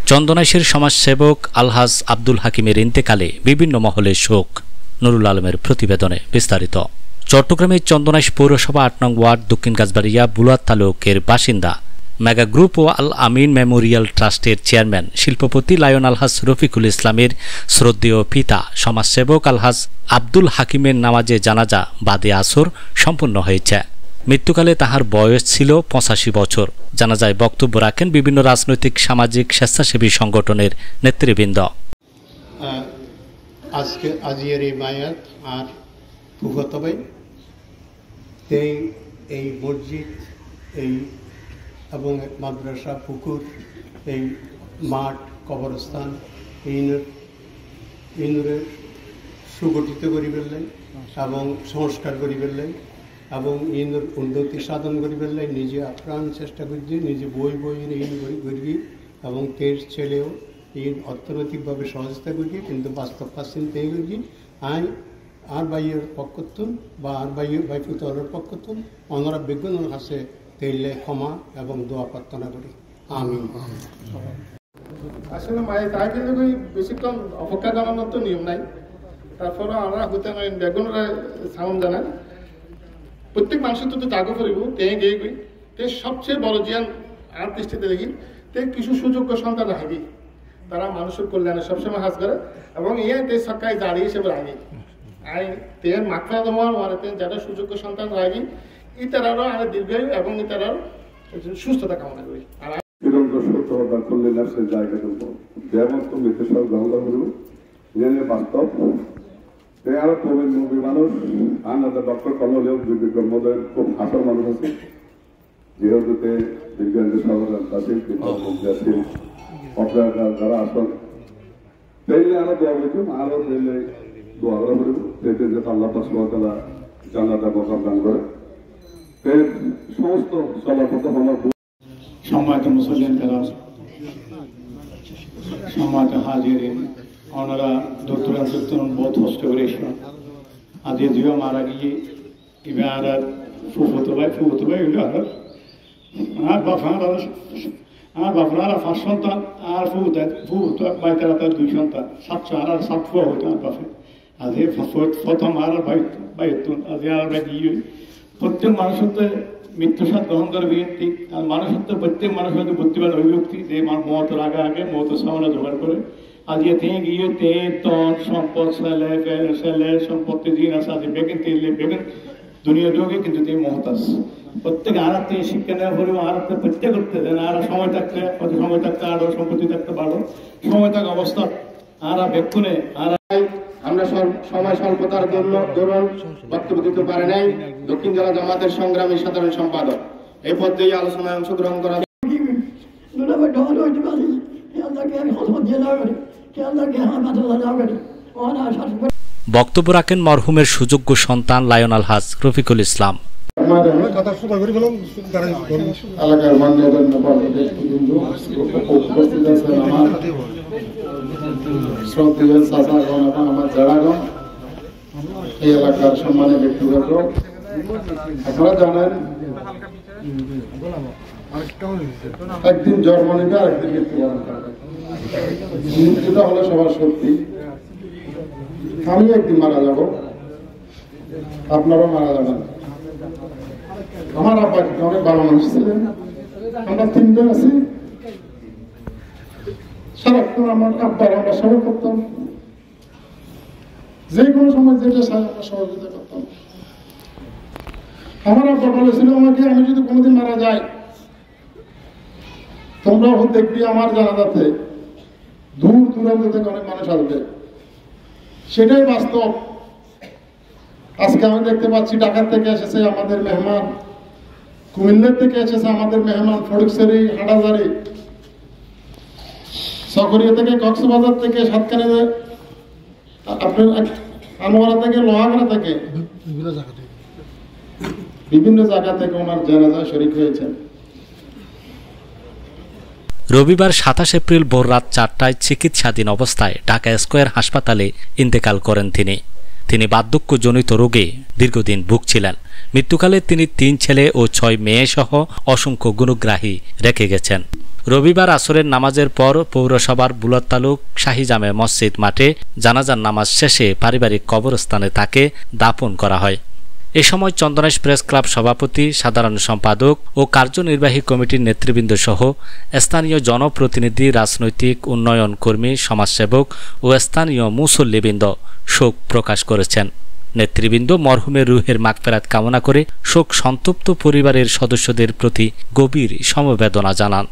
চন্দনাইশের সমাজসেবক আলহাজ আব্দুল হাকিমের ইন্তেকালে বিভিন্ন মহলে শোক। নুরুল আলমের প্রতিবেদনে বিস্তারিত। চট্টগ্রামের চন্দনাইশ পৌরসভা ৮ নং ওয়ার্ড দক্ষিণ গাছবাড়িয়া বুলাত তালুকের বাসিন্দা মেগা গ্রুপ ও আল আমিন মেমোরিয়াল ট্রাস্টের চেয়ারম্যান শিল্পপতি লায়ন আলহাজ রফিকুল ইসলামের শ্রদ্ধেয় পিতা সমাজসেবক আলহাজ আব্দুল হাকিমের নামাজে জানাজা বাদে আসর সম্পন্ন হয়েছে। মৃত্যুকালে তাহার বয়স ছিল ৮৫ বছর। জানাজায় বক্তব্য রাখেন বিভিন্ন রাজনৈতিক সামাজিক স্বেচ্ছাসেবী সংগঠনের নেতৃবৃন্দ। আজকে আজিয়ের এই মায়াত আর ফুফত ভাই এই মসজিদ এই এবং মাদ্রাসা পুকুর এই মাঠ কবরস্থান ইনুরের সুগঠিত করি ফেললেন এবং সংস্কার করি ফেললেন এবং ইনুর উন্নতি সাধন করি ফেললেন। নিজে আপ্রাণ চেষ্টা করছি, নিজে বই ইন করি এবং তের ছেলেও ইন অর্থনৈতিকভাবে সহযোগিতা করি, কিন্তু বাস্তব পাচ্ছেন তেই করি। আর বাইয়ের পক্ষতুন বা আর বাই পুতরের পক্ষতুন অনরা বিজ্ঞানের কাছে তেইলে ক্ষমা এবং দোয়া প্রার্থনা করি। আমিন। আসলে মায়ের তাই কিন্তু বেশিক্ষণ অপেক্ষা জানানোর তো নিয়ম নাই। তারপরে আমরা হতে বেগুনরা সাউন্ড জানাই প্রত্যেক মানুষের তো জাগো করিব তে গিয়ে গই তে সবচেয়ে বড় জিয়ান আর দৃষ্টিতে দেখি তে কিছু সুযোগ্য সন্তান রাখবি, তারা মানুষের কল্যাণে সবসময় হাজ করে এবং ইয়ে তে সরকারি দাঁড়ি হিসেবে রাখি আই তের মাত্রা দেওয়ার মানে যারা সুযোগ্য সন্তান রাখি ইতারারও আর দীর্ঘায়ু এবং ইতারারও সুস্থতা কামনা করি। আর সত্যতা করলে না সে জায়গাটা যেমন মৃত্যু সব গ্রহণ করব জেনে বাস্তব আরো প্রবীণ মুভি মানুষ আনাদা ডক্টর কমলেও বিজ্ঞান খুব আসল মানুষ আছে, যেহেতু বিজ্ঞানের সমাধান আছে অপরাধ যারা আসল তাইলে আরো দোয়া করতাম, আরো তাইলে দোয়া করা করব যাতে আল্লাহ তাআলা জান্নাতে বরকত দান করে। সমস্ত চলাপথ আমার সম্মানিত মুসলিম কারাম, সম্মানিত হাজিরিন, ওনারা দূর দূরান্ত বহুত কষ্ট করে এসেছেন। আজ যদিও মারা গিয়ে এবার আর ফুফুতো ভাই হইল আর বাপরা 5 সন্তান আর ফুফুতো ভাই তারা 2 সন্তান 7 আর 7 ফুয়া হইতো আর বাপে। আজ প্রথম আর ভাই আজ আর ভাই গিয়ে প্রত্যেক মানুষের তো মৃত্যুর সাথে গ্রহণ করে বিএনপি আর মানুষের তো প্রত্যেক মানুষের তো বুদ্ধিমান অভিব্যক্তি যে মতের আগে মতের সামনে জোগাড় করে আজকে তিনি গিয়ে তন সম্পদ ছেলে সম্পত্তি দিন আছে আজ বেগেন তেলে বেগেন দুনিয়া যোগে কিন্তু তিনি মহতাজ প্রত্যেক আর থেকে শিক্ষা নেওয়া পড়বে আর প্রত্যেক করতে দেন আর সময় থাকতে আরো সম্পত্তি থাকতে পারো সময় থাকা অবস্থা আর ব্যক্তনে আর আমরা সময় স্বল্পতার দরুন বক্তব্য দিতে পারে নাই। দক্ষিণ জেলা জামাতের সংগ্রামী সাধারণ সম্পাদক এই পর্যায়ে আলোচনায় অংশগ্রহণ করা বক্তব্য রাখেন মরহুমের সুযোগ্য সন্তান লায়ন আলহাজ রফিকুল ইসলাম। আমার জেলাগণ এই এলাকার সম্মানে ব্যক্তিগত আপনারা জানেন একদিন জন্ম নিবে আর একদিন মৃত্যুবরণ করবে। মৃত্যুটা হলো সবার সত্যি। আমি একদিন মারা যাব, আপনারাও মারা যাবেন। আমার আব্বা অনেক ভালো মানুষ ছিলেন, আমরা 3 জন আছি। সারাক্ষণ আমার আব্বার আমরা সবাই করতাম, যে কোনো সময় যেটা আমরা সহযোগিতা করতাম। আমার আব্বা বলেছিল আমাকে, আমি যদি কোনোদিন মারা যাই তোমরাও দেখবি আমার জানাজাতে দূর দূরান্ত থেকে অনেক মানুষ আসবে। সেটাই বাস্তব। আজকে আমি দেখতে পাচ্ছি ঢাকা থেকে এসেছে আমাদের মেহমান, কুমিল্লার থেকে এসেছে আমাদের মেহমান, ফটিকছড়ি, হাটাজারি, সকরিয়া থেকে, কক্সবাজার থেকে, সাতকানিয়া, আপনার আনোয়ারা থেকে, লোহাগড়া থেকে, বিভিন্ন জায়গা থেকে ওনার জানাজায় শরীক হয়েছেন। রবিবার 27 এপ্রিল ভোর রাত 4টায় চিকিৎসাধীন অবস্থায় ঢাকা স্কয়ার হাসপাতালে ইন্তেকাল করেন তিনি। বার্ধক্যজনিত রোগে দীর্ঘদিন ভুগছিলেন। মৃত্যুকালে তিনি 3 ছেলে ও 6 মেয়ে সহ অসংখ্য গুণগ্রাহী রেখে গেছেন। রবিবার আসরের নামাজের পর পৌরসভার বুলাত তালুক শাহী জামে মসজিদ মাঠে জানাজার নামাজ শেষে পারিবারিক কবরস্থানে তাকে দাফন করা হয়। এ সময় চন্দনাইশ প্রেস ক্লাব সভাপতি, সাধারণ সম্পাদক ও কার্যনির্বাহী কমিটির নেতৃবৃন্দ সহ স্থানীয় জনপ্রতিনিধি, রাজনৈতিক উন্নয়ন কর্মী, সমাজসেবক ও স্থানীয় মুসল্লিবৃন্দ শোক প্রকাশ করেছেন। নেতৃবৃন্দ মরহুমের রুহের মাগফিরাত কামনা করে শোক সন্তপ্ত পরিবারের সদস্যদের প্রতি গভীর সমবেদনা জানান।